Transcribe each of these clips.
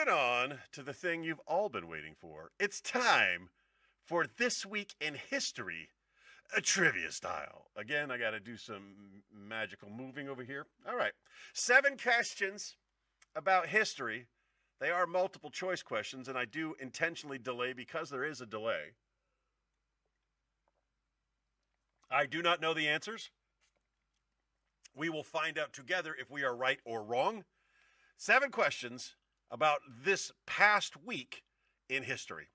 Moving on to the thing you've all been waiting for. It's time for This Week in History, a trivia style. Again, I got to do some magical moving over here. All right. 7 questions about history. They are multiple choice questions, and I do intentionally delay because there is a delay. I do not know the answers. We will find out together if we are right or wrong. 7 questions about this past week in history.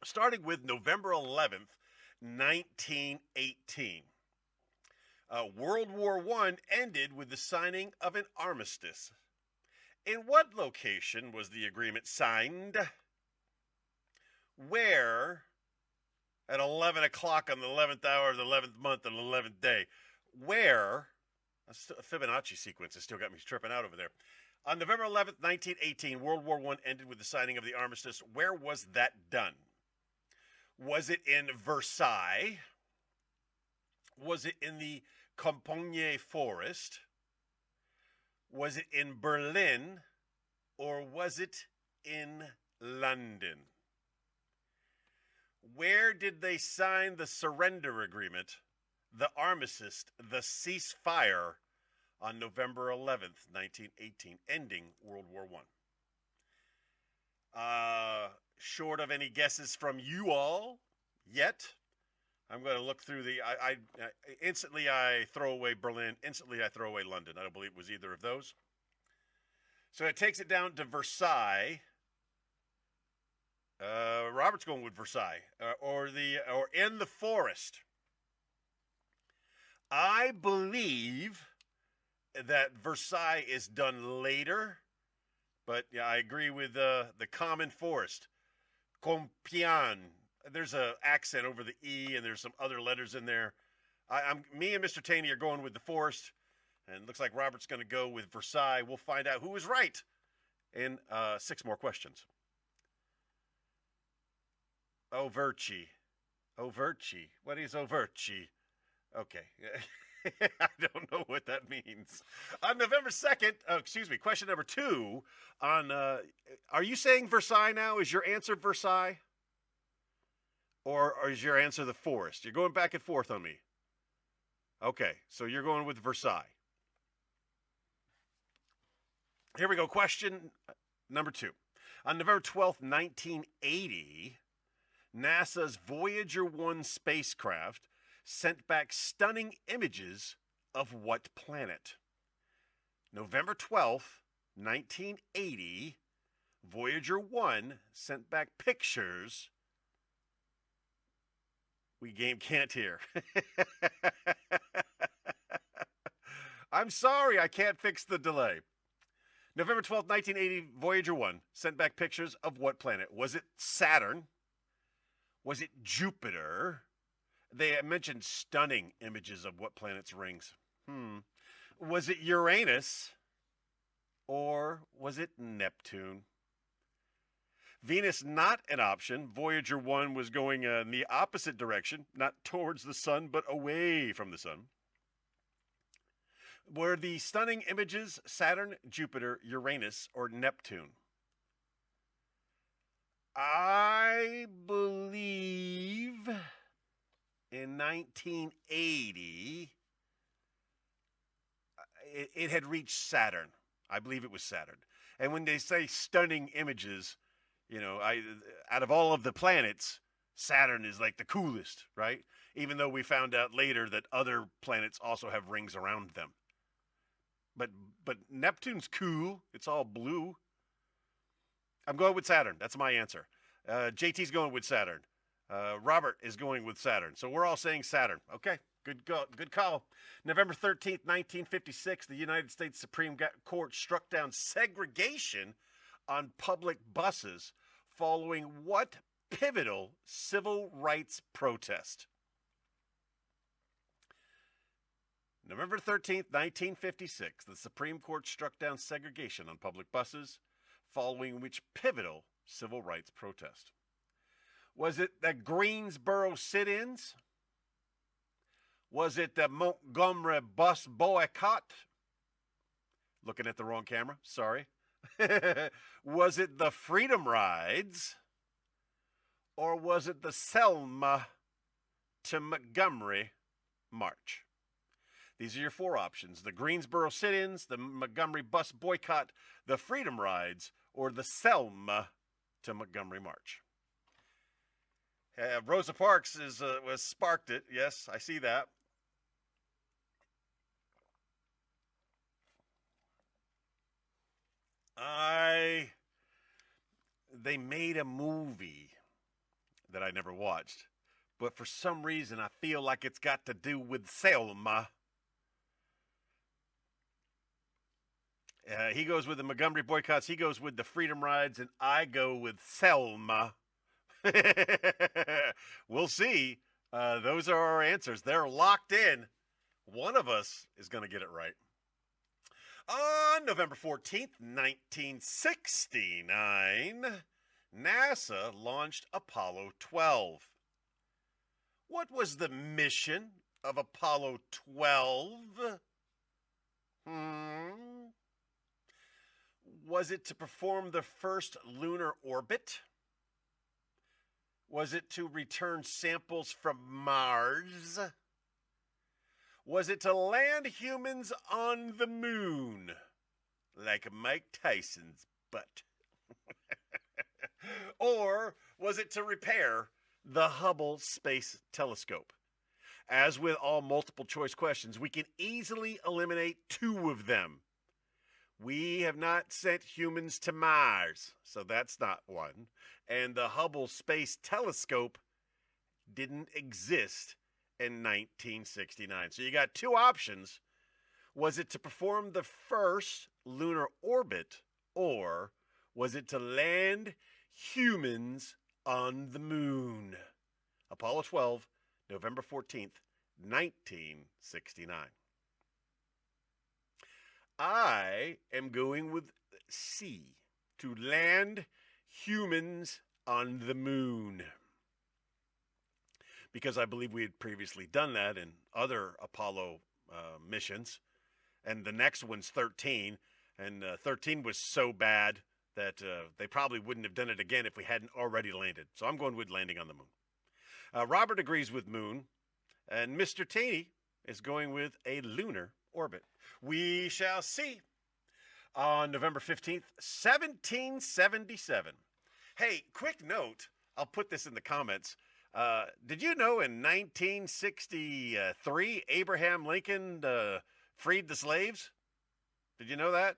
Starting with November 11th, 1918. World War I ended with the signing of an armistice. In what location was the agreement signed? Where? At 11 o'clock on the 11th hour of the 11th month and the 11th day. Where? A Fibonacci sequence has still got me tripping out over there. On November 11th, 1918, World War I ended with the signing of the armistice. Where was that done? Was it in Versailles? Was it in the Compiègne Forest? Was it in Berlin? Or was it in London? Where did they sign the surrender agreement, the armistice, the ceasefire, on November 11th, 1918, ending World War I? Short of any guesses from you all yet, I'm going to look through the, instantly I throw away Berlin, instantly I throw away London. I don't believe it was either of those. So it takes it down to Versailles. Robert's going with Versailles, or in the forest. I believe that Versailles is done later, but yeah, I agree with the common forest. Compiègne. There's an accent over the E, and there's some other letters in there. Me and Mr. Taney are going with the forest, and it looks like Robert's going to go with Versailles. We'll find out who was right in 6 more questions. Overchi. What is Overchi? Okay. I don't know what that means. On November 2nd, question number 2, are you saying Versailles now? Is your answer Versailles? Or is your answer the forest? You're going back and forth on me. Okay, so you're going with Versailles. Here we go. Question number 2. On November 12th, 1980, NASA's Voyager 1 spacecraft sent back stunning images of what planet? November 12th, 1980, Voyager 1 sent back pictures. We can't hear. I'm sorry, I can't fix the delay. November 12th, 1980, Voyager 1 sent back pictures of what planet? Was it Saturn? Was it Jupiter? They mentioned stunning images of what planet's rings. Was it Uranus? Or was it Neptune? Venus not an option. Voyager 1 was going in the opposite direction, not towards the sun, but away from the sun. Were the stunning images Saturn, Jupiter, Uranus, or Neptune? I believe in 1980, it had reached Saturn. I believe it was Saturn. And when they say stunning images, out of all of the planets, Saturn is like the coolest, right? Even though we found out later that other planets also have rings around them. But Neptune's cool. It's all blue. I'm going with Saturn. That's my answer. JT's going with Saturn. Robert is going with Saturn. So we're all saying Saturn. Okay, good call. November 13th, 1956, the United States Supreme Court struck down segregation on public buses following what pivotal civil rights protest? November 13th, 1956, the Supreme Court struck down segregation on public buses following which pivotal civil rights protest? Was it the Greensboro sit-ins? Was it the Montgomery bus boycott? Looking at the wrong camera, sorry. Was it the Freedom Rides, or was it the Selma to Montgomery March? These are your four options: the Greensboro sit-ins, the Montgomery bus boycott, the Freedom Rides, or the Selma to Montgomery March. Rosa Parks was sparked it. Yes, I see that. They made a movie that I never watched, but for some reason I feel like it's got to do with Selma. He goes with the Montgomery boycotts, he goes with the Freedom Rides, and I go with Selma. We'll see. Those are our answers. They're locked in. One of us is going to get it right. On November 14th, 1969, NASA launched Apollo 12. What was the mission of Apollo 12? Was it to perform the first lunar orbit? Was it to return samples from Mars? Was it to land humans on the moon, like Mike Tyson's butt? Or was it to repair the Hubble Space Telescope? As with all multiple choice questions, we can easily eliminate two of them. We have not sent humans to Mars, so that's not one. And the Hubble Space Telescope didn't exist in 1969. So you got two options. Was it to perform the first lunar orbit, or was it to land humans on the moon? Apollo 12, November 14th, 1969. I am going with C, to land humans on the moon, because I believe we had previously done that in other Apollo missions, and the next one's 13, and 13 was so bad that they probably wouldn't have done it again if we hadn't already landed. So I'm going with landing on the moon. Robert agrees with moon, and Mr. Taney is going with a lunar orbit. We shall see. On November 15th, 1777. Hey, quick note, I'll put this in the comments. Did you know in 1963, Abraham Lincoln freed the slaves? Did you know that?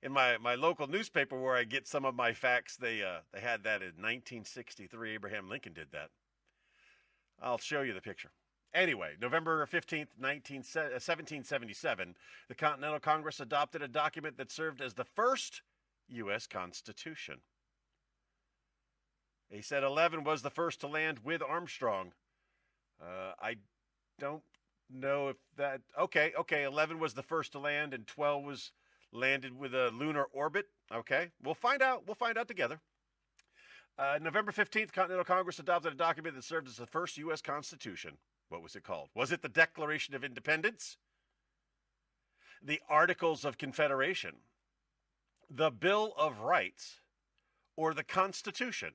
In my local newspaper where I get some of my facts, they had that in 1963. Abraham Lincoln did that. I'll show you the picture. Anyway, November 15th, 1777, the Continental Congress adopted a document that served as the first U.S. Constitution. He said 11 was the first to land with Armstrong. I don't know if that... Okay, 11 was the first to land, and 12 was landed with a lunar orbit. Okay, we'll find out. We'll find out together. November 15th, Continental Congress adopted a document that served as the first U.S. Constitution. What was it called? Was it the Declaration of Independence? The Articles of Confederation? The Bill of Rights? Or the Constitution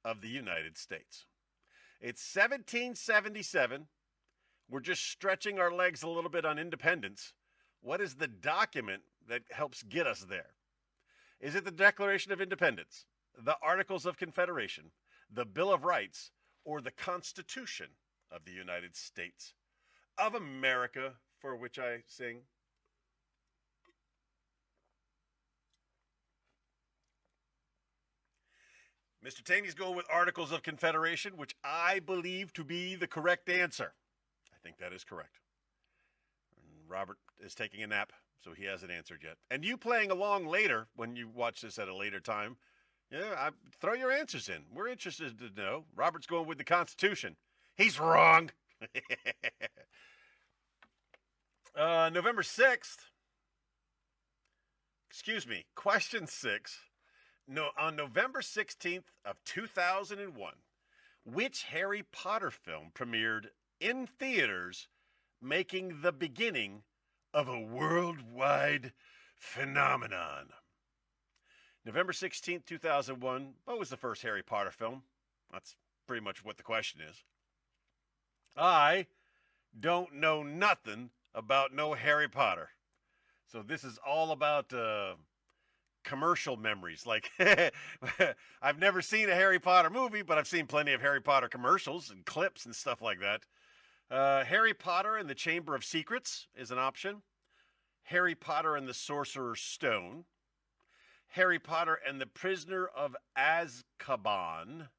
of the United States? It's 1777. We're just stretching our legs a little bit on independence. What is the document that helps get us there? Is it the Declaration of Independence, the Articles of Confederation, the Bill of Rights, or the Constitution of the United States of America, for which I sing? Mr. Taney's going with Articles of Confederation, which I believe to be the correct answer. I think that is correct. And Robert is taking a nap, so he hasn't answered yet. And you playing along later, when you watch this at a later time, throw your answers in. We're interested to know. Robert's going with the Constitution. He's wrong. November 6th. Excuse me. Question 6. No, on November 16th of 2001, which Harry Potter film premiered in theaters, making the beginning of a worldwide phenomenon. November 16th, 2001. What was the first Harry Potter film? That's pretty much what the question is. I don't know nothing about no Harry Potter. So this is all about commercial memories. Like, I've never seen a Harry Potter movie, but I've seen plenty of Harry Potter commercials and clips and stuff like that. Harry Potter and the Chamber of Secrets is an option. Harry Potter and the Sorcerer's Stone. Harry Potter and the Prisoner of Azkaban.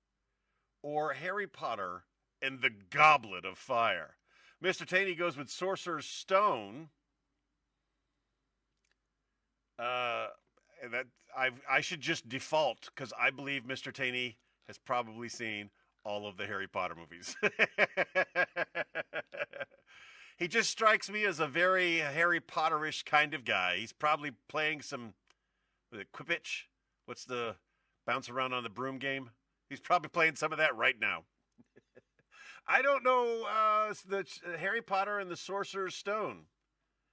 Or Harry Potter and the Goblet of Fire. Mr. Taney goes with Sorcerer's Stone. That I should just default because I believe Mr. Taney has probably seen all of the Harry Potter movies. He just strikes me as a very Harry Potterish kind of guy. He's probably playing some Quidditch. What's the bounce around on the broom game? He's probably playing some of that right now. I don't know the Harry Potter and the Sorcerer's Stone.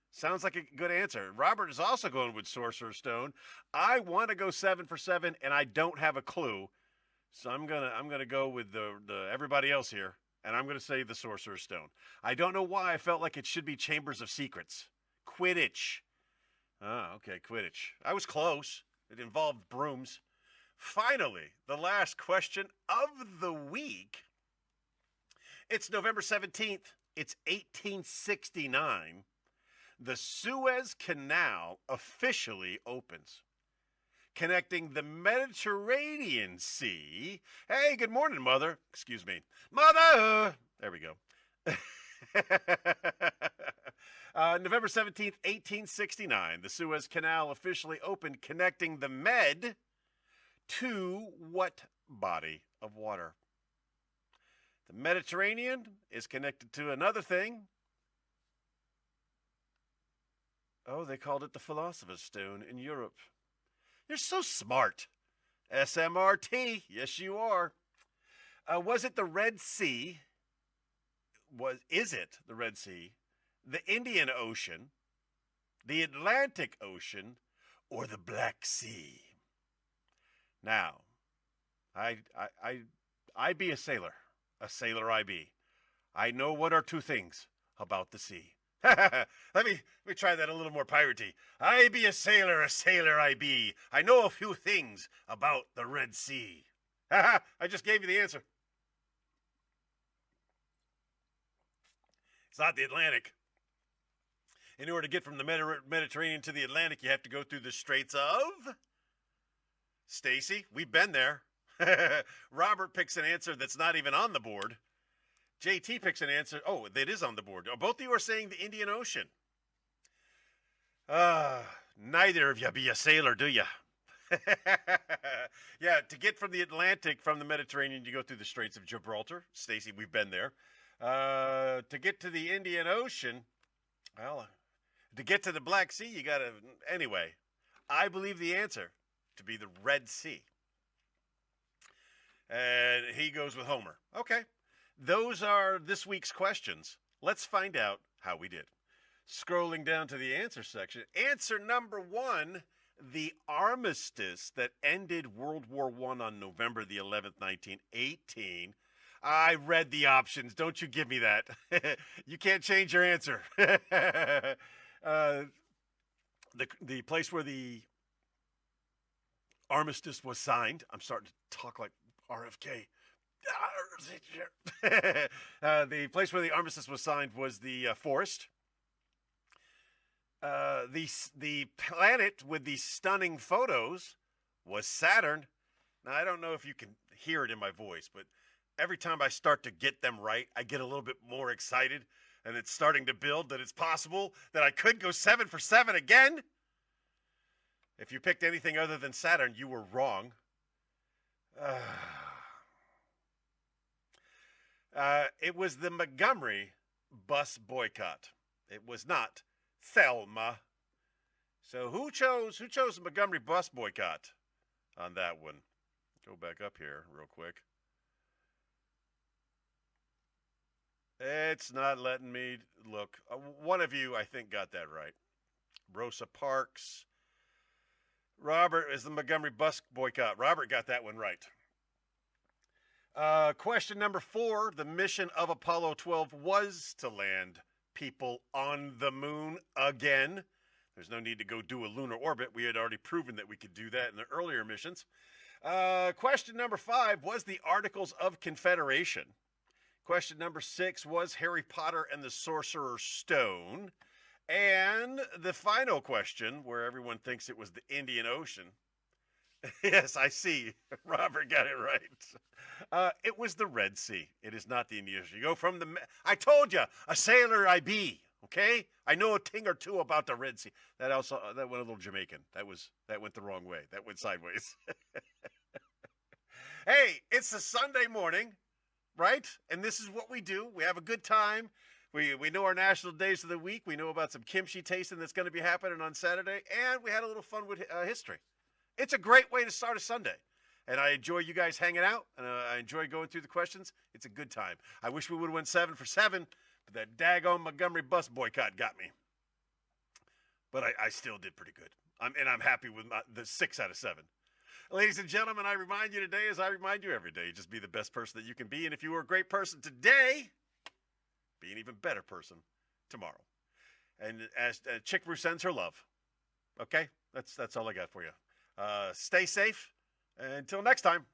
Sounds like a good answer. Robert is also going with Sorcerer's Stone. I want to go 7 for 7, and I don't have a clue, so I'm gonna go with the everybody else here, and I'm gonna say the Sorcerer's Stone. I don't know why I felt like it should be Chambers of Secrets. Quidditch. Oh, okay, Quidditch. I was close. It involved brooms. Finally, the last question of the week. It's November 17th. It's 1869. The Suez Canal officially opens, connecting the Mediterranean Sea. Hey, good morning, Mother. Excuse me. Mother! There we go. November 17th, 1869. The Suez Canal officially opened, connecting the Med to what body of water? The Mediterranean is connected to another thing. Oh, they called it the Philosopher's Stone in Europe. You're so smart. SMRT. Yes, you are. Was it the Red Sea? Is it the Red Sea, the Indian Ocean, the Atlantic Ocean, or the Black Sea? Now, I be a sailor I be. I know what are two things about the sea. let me try that a little more piratey. I be a sailor I be. I know a few things about the Red Sea. I just gave you the answer. It's not the Atlantic. In order to get from the Mediterranean to the Atlantic, you have to go through the Straits of... Stacy, we've been there. Robert picks an answer that's not even on the board. JT picks an answer. Oh, that is on the board. Oh, both of you are saying the Indian Ocean. Neither of you be a sailor, do you? Yeah, to get from the Atlantic from the Mediterranean, you go through the Straits of Gibraltar. Stacy, we've been there. To get to the Indian Ocean, well, to get to the Black Sea, you got to... Anyway, I believe the answer to be the Red Sea. And he goes with Homer. Okay. Those are this week's questions. Let's find out how we did. Scrolling down to the answer section. Answer number 1, the armistice that ended World War I on November the 11th, 1918. I read the options. Don't you give me that. You can't change your answer. The place where the armistice was signed. I'm starting to talk like RFK. The place where the armistice was signed was the forest. The planet with the stunning photos was Saturn. Now, I don't know if you can hear it in my voice, but every time I start to get them right, I get a little bit more excited, and it's starting to build that it's possible that I could go 7 for 7 again. If you picked anything other than Saturn, you were wrong. It was the Montgomery bus boycott. It was not Thelma. So who chose the Montgomery bus boycott on that one? Go back up here real quick. It's not letting me look. One of you, I think, got that right. Rosa Parks. Robert is the Montgomery bus boycott. Robert got that one right. Question number 4. The mission of Apollo 12 was to land people on the moon again. There's no need to go do a lunar orbit. We had already proven that we could do that in the earlier missions. Question number 5 was the Articles of Confederation. Question number 6 was Harry Potter and the Sorcerer's Stone. And the final question, where everyone thinks it was the Indian Ocean. Yes, I see. Robert got it right. It was the Red Sea. It is not the Indian Ocean. You go from the... I told you, a sailor I be. Okay? I know a thing or two about the Red Sea. That went a little Jamaican. That went the wrong way. That went sideways. Hey, it's a Sunday morning, right? And this is what we do. We have a good time. We know our national days of the week. We know about some kimchi tasting that's going to be happening on Saturday. And we had a little fun with history. It's a great way to start a Sunday. And I enjoy you guys hanging out. And I enjoy going through the questions. It's a good time. I wish we would have went 7 for 7. But that daggone Montgomery bus boycott got me. But I still did pretty good. I'm happy with the 6 out of 7. Ladies and gentlemen, I remind you today, as I remind you every day, just be the best person that you can be. And if you were a great person today, be an even better person tomorrow. And as Chick Brew sends her love. Okay? That's all I got for you. Stay safe. Until next time.